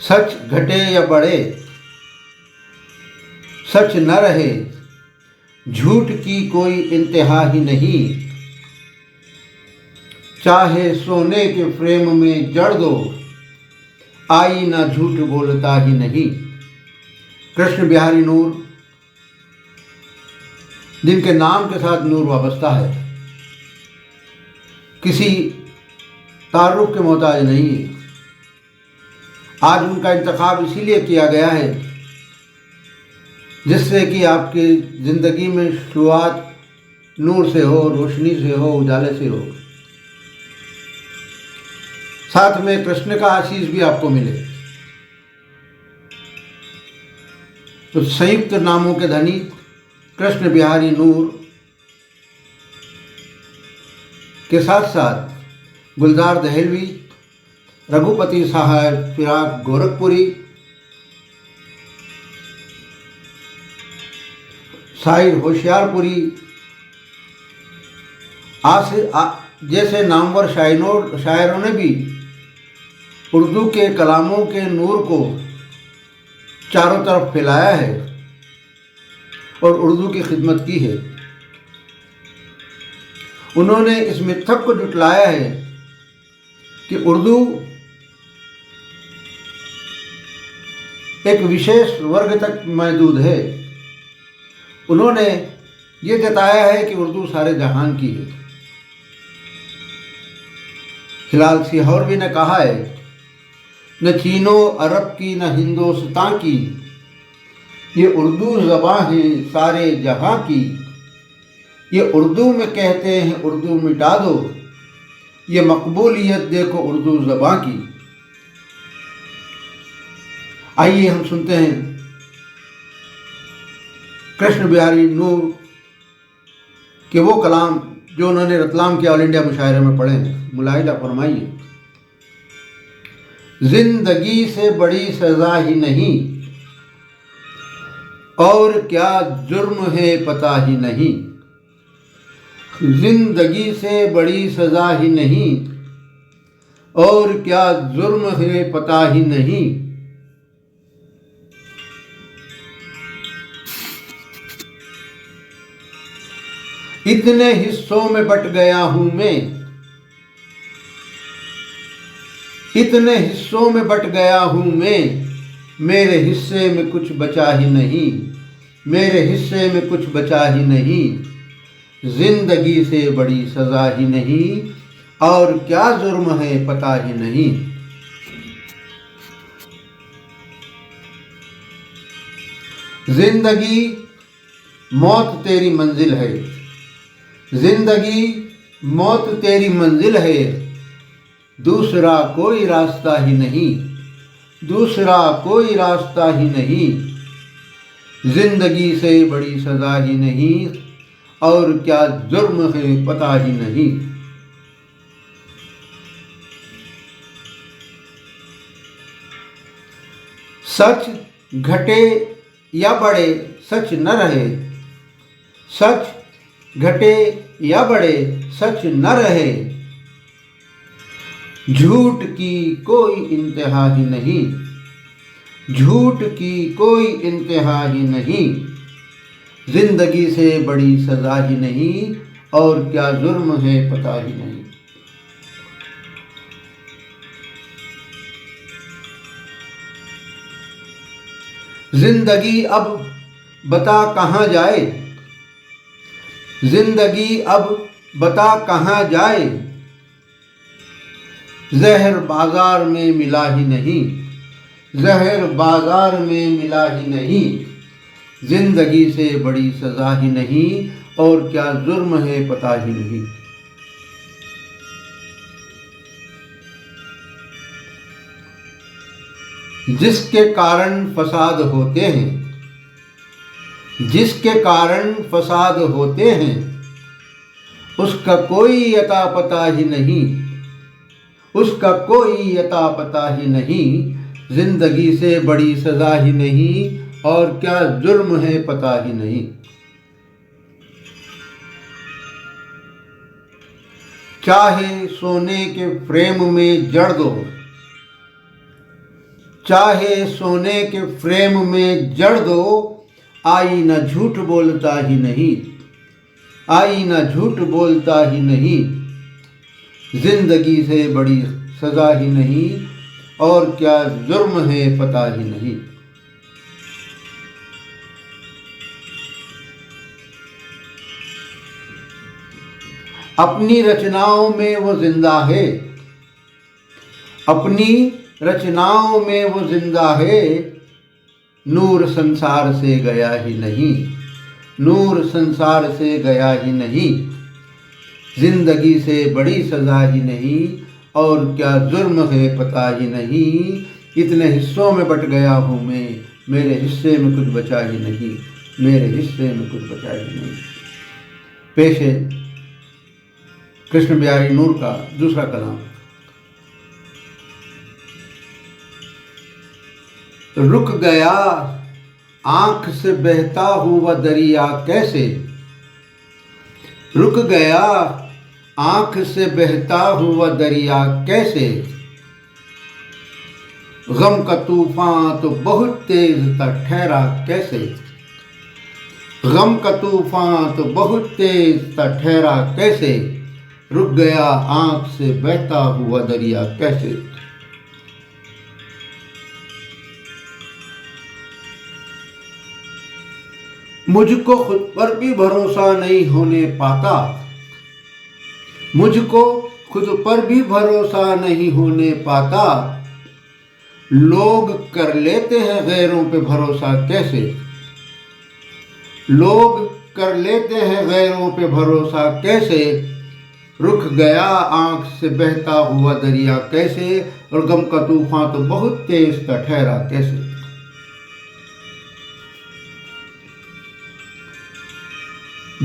सच घटे या बढ़े सच न रहे, झूठ की कोई इंतहा ही नहीं। चाहे सोने के फ्रेम में जड़ दो, आईना झूठ बोलता ही नहीं। कृष्ण बिहारी नूर, जिनके नाम के साथ नूर वाबस्ता है, किसी तारुफ के मोहताज नहीं है। आज उनका इंतखाब इसीलिए किया गया है जिससे कि आपकी ज़िंदगी में शुरुआत नूर से हो, रोशनी से हो, उजाले से हो, साथ में कृष्ण का आशीष भी आपको मिले। तो संयुक्त नामों के धनी कृष्ण बिहारी नूर के साथ साथ गुलजार दहलवी, रघुपति साहब फिराक गोरखपुरी, शाहिर होशियारपुरी जैसे नामवर शायरों ने भी उर्दू के कलामों के नूर को चारों तरफ फैलाया है और उर्दू की खिदमत की है। उन्होंने इस मिथक को जुटलाया है कि उर्दू एक विशेष वर्ग तक महदूद है। उन्होंने ये जताया है कि उर्दू सारे जहान की है। हिलाल सिहौरवी ने कहा है, न चीनो अरब की न हिंदुस्तान की, ये उर्दू ज़बां है सारे जहां की। ये उर्दू में कहते हैं उर्दू मिटा दो, ये मकबूलियत देखो उर्दू ज़बां की। आइए हम सुनते हैं कृष्ण बिहारी नूर के वो कलाम जो उन्होंने रतलाम के ऑल इंडिया मुशायरे में पढ़े हैं। मुलाहिदा फरमाइए। जिंदगी से बड़ी सजा ही नहीं, और क्या जुर्म है पता ही नहीं। जिंदगी से बड़ी सजा ही नहीं, और क्या जुर्म है पता ही नहीं। इतने हिस्सों में बट गया हूं मैं, इतने हिस्सों में बट गया हूं मैं, मेरे हिस्से में कुछ बचा ही नहीं, मेरे हिस्से में कुछ बचा ही नहीं। जिंदगी से बड़ी सजा ही नहीं, और क्या जुर्म है पता ही नहीं। जिंदगी मौत तेरी मंजिल है, जिंदगी मौत तेरी मंजिल है, दूसरा कोई रास्ता ही नहीं, दूसरा कोई रास्ता ही नहीं। जिंदगी से बड़ी सजा ही नहीं, और क्या जुर्म है पता ही नहीं। सच घटे या बढ़े सच न रहे, सच घटे या बढ़े सच न रहे। झूठ की कोई इंतहा ही नहीं, झूठ की कोई इंतहा ही नहीं। जिंदगी से बड़ी सजा ही नहीं, और क्या जुर्म है पता ही नहीं। जिंदगी अब बता कहाँ जाए, जिंदगी अब बता कहाँ जाए। जहर बाजार में मिला ही नहीं, जहर बाजार में मिला ही नहीं। जिंदगी से बड़ी सजा ही नहीं, और क्या जुर्म है पता ही नहीं। जिसके कारण फसाद होते हैं, जिसके कारण फसाद होते हैं, उसका कोई अता पता ही नहीं, उसका कोई अता पता ही नहीं। जिंदगी से बड़ी सजा ही नहीं, और क्या जुर्म है पता ही नहीं। चाहे सोने के फ्रेम में जड़ दो, चाहे सोने के फ्रेम में जड़ दो, आईना झूठ बोलता ही नहीं, आईना झूठ बोलता ही नहीं। जिंदगी से बड़ी सजा ही नहीं, और क्या जुर्म है पता ही नहीं। अपनी रचनाओं में वो जिंदा है, अपनी रचनाओं में वो जिंदा है। नूर संसार से गया ही नहीं, नूर संसार से गया ही नहीं। जिंदगी से बड़ी सजा ही नहीं, और क्या जुर्म है पता ही नहीं। इतने हिस्सों में बट गया हूँ मैं, मेरे हिस्से में कुछ बचा ही नहीं, मेरे हिस्से में कुछ बचा ही नहीं। पेश है कृष्ण बिहारी नूर का दूसरा कलाम। रुक गया आंख से बहता हुआ दरिया कैसे, रुक गया आंख से बहता हुआ दरिया कैसे। गम का तूफान तो बहुत तेज था ठहरा कैसे, गम का तूफान तो बहुत तेज था ठहरा कैसे। रुक गया आंख से बहता हुआ दरिया कैसे। मुझको खुद पर भी भरोसा नहीं होने पाता, मुझको खुद पर भी भरोसा नहीं होने पाता। लोग कर लेते हैं गैरों पे भरोसा कैसे, लोग कर लेते हैं गैरों पे भरोसा कैसे। रुक गया आंख से बहता हुआ दरिया कैसे, और गम का तूफान तो बहुत तेज था ठहरा कैसे।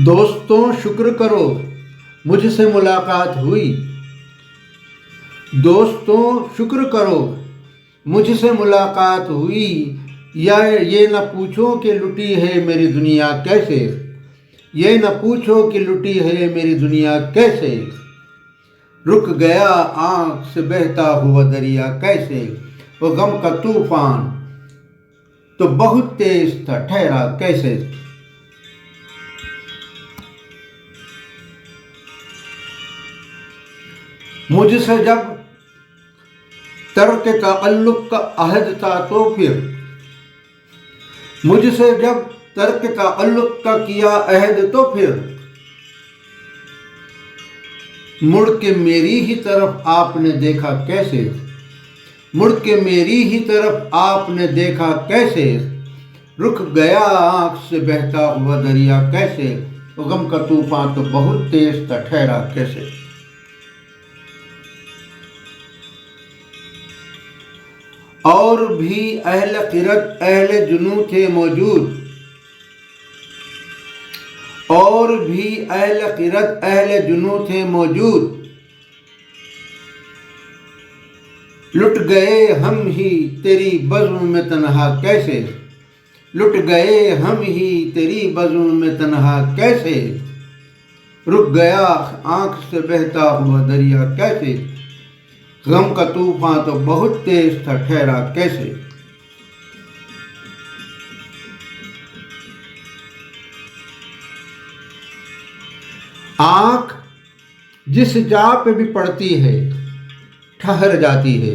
दोस्तों शुक्र करो मुझसे मुलाकात हुई, दोस्तों शुक्र करो मुझसे मुलाकात हुई। या ये न पूछो कि लुटी है मेरी दुनिया कैसे, ये न पूछो कि लुटी है मेरी दुनिया कैसे। रुक गया आंख से बहता हुआ दरिया कैसे, वो गम का तूफान तो बहुत तेज था ठहरा कैसे। मुझसे जब तर्क ताल्लुक का अहद था तो फिर, मुझसे जब तर्क ताल्लुक का किया अहद तो फिर। मुड़ के मेरी ही तरफ आपने देखा कैसे, मुड़ के मेरी ही तरफ आपने देखा कैसे। रुक गया आंख से बहता हुआ दरिया कैसे, वो गम का तूफान तो बहुत तेज था ठहरा कैसे। और भी अहले क़िरत अहले जुनू थे मौजूद, और भी अहले क़िरत अहले जुनू थे मौजूद। लुट गए हम ही तेरी बज़्म में तन्हा कैसे, लुट गए हम ही तेरी बज़्म में तन्हा कैसे। रुक गया आंख से बहता हुआ दरिया कैसे, गम का तूफान तो बहुत तेज था ठहरा कैसे। आंख जिस जा पे भी पड़ती है ठहर जाती है,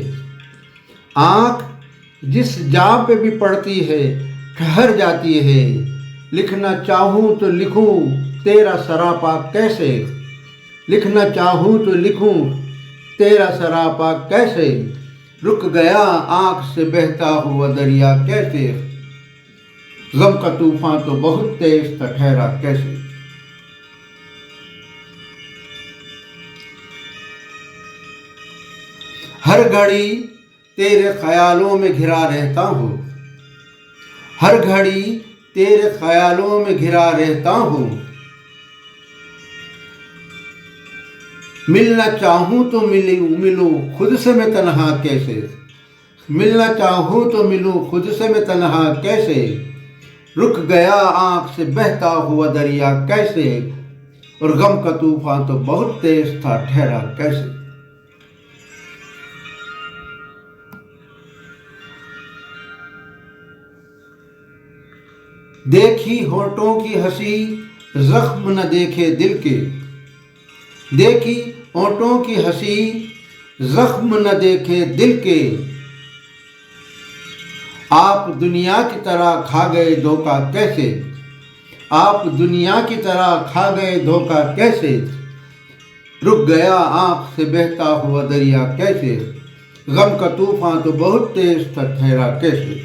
आंख जिस जा पे भी पड़ती है ठहर जाती है। लिखना चाहूं तो लिखूं तेरा सरापा कैसे, लिखना चाहूं तो लिखूं तेरा सरापा कैसे। रुक गया आंख से बहता हुआ दरिया कैसे, गम का तूफान तो बहुत तेज था ठहरा कैसे। हर घड़ी तेरे ख्यालों में घिरा रहता हूँ, हर घड़ी तेरे ख्यालों में घिरा रहता हूँ। मिलना चाहूँ तो मिलूँ खुद से मैं तन्हा कैसे, मिलना चाहूँ तो मिलूँ खुद से मैं तन्हा कैसे। रुक गया आंख से बहता हुआ दरिया कैसे, और गम का तूफान तो बहुत तेज था ठहरा कैसे। देखी होठों की हंसी जख्म न देखे दिल के, देखी होठों की हंसी जख्म न देखे दिल के, आप दुनिया की तरह खा गए धोखा कैसे, आप दुनिया की तरह खा गए धोखा कैसे, रुक गया आँख से बहता हुआ दरिया कैसे, गम का तूफान तो बहुत तेज था ठहरा कैसे।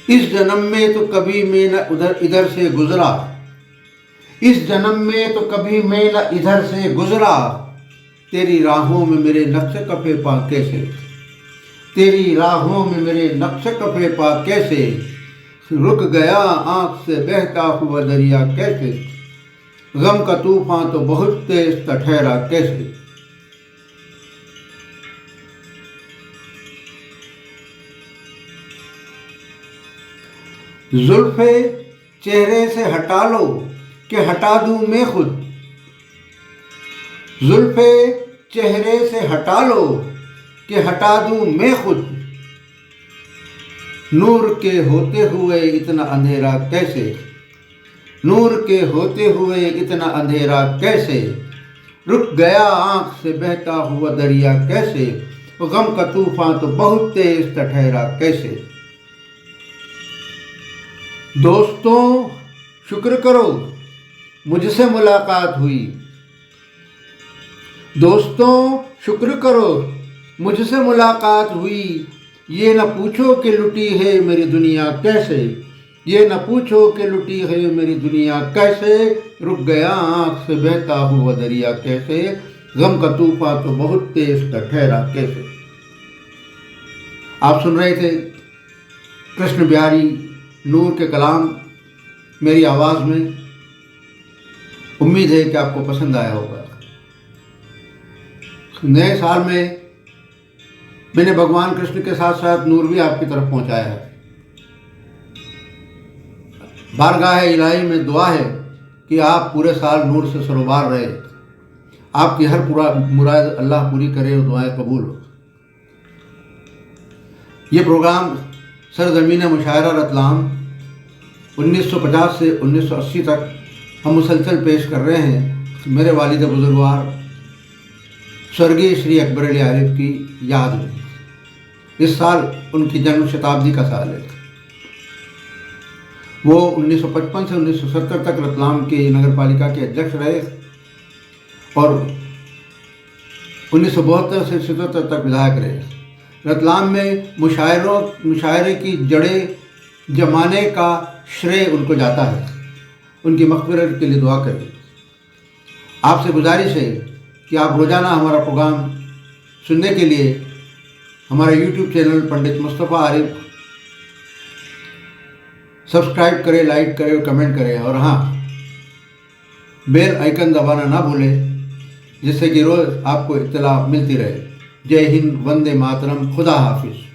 इस जन्म में तो कभी मैं न उधर इधर से गुजरा, इस जन्म में तो कभी मैं न इधर से गुजरा, तेरी राहों में मेरे नक्श कफे पा कैसे, तेरी राहों में मेरे नक्श कफे पा कैसे, रुक गया आँख से बहता हुआ दरिया कैसे, गम का तूफान तो बहुत तेज था ठहरा कैसे। जुल्फे चेहरे से हटा लो कि हटा दूं मैं खुद, जुल्फे चेहरे से हटा लो कि हटा दूं मैं खुद, नूर के होते हुए इतना अंधेरा कैसे, नूर के होते हुए इतना अंधेरा कैसे, रुक गया आँख से बहता हुआ दरिया कैसे, गम का तूफान तो बहुत तेज था ठहरा कैसे। दोस्तों शुक्र करो मुझसे मुलाकात हुई, दोस्तों शुक्र करो मुझसे मुलाकात हुई, ये न पूछो कि लुटी है मेरी दुनिया कैसे, ये न पूछो कि लुटी है मेरी दुनिया कैसे, रुक गया आँख से बहता हुआ दरिया कैसे, गम का तूफान तो बहुत तेज था ठहरा कैसे। आप सुन रहे थे कृष्ण बिहारी नूर के कलाम मेरी आवाज़ में। उम्मीद है कि आपको पसंद आया होगा। नए साल में मैंने भगवान कृष्ण के साथ साथ नूर भी आपकी तरफ पहुंचाया है। बारगाह इलाही में दुआ है कि आप पूरे साल नूर से सरोबार रहे, आपकी हर पूरा मुराद अल्लाह पूरी करे और दुआएं कबूल हो। ये प्रोग्राम सरजमीन मुशायरा रतलाम 1950 से 1980 तक हम मुसलसल पेश कर रहे हैं मेरे वालिद बुजुर्गवार स्वर्गीय श्री अकबर अली आरिफ की याद में। इस साल उनकी जन्म शताब्दी का साल है। वो 1955 से 1970 तक रतलाम की नगर पालिका के अध्यक्ष रहे और 1972 से 77 तक विधायक रहे। रतलाम में मुशायरे की जड़ें जमाने का श्रेय उनको जाता है। उनकी मग़फ़िरत के लिए दुआ करें। आपसे गुजारिश है कि आप रोज़ाना हमारा प्रोग्राम सुनने के लिए हमारा YouTube चैनल पंडित मुस्तफ़ा आरिफ सब्सक्राइब करें, लाइक करें और कमेंट करें, और हाँ, बेल आइकन दबाना ना भूलें जिससे कि रोज़ आपको इत्तला मिलती रहे। जय हिंद, वंदे मातरम, खुदा हाफिज़।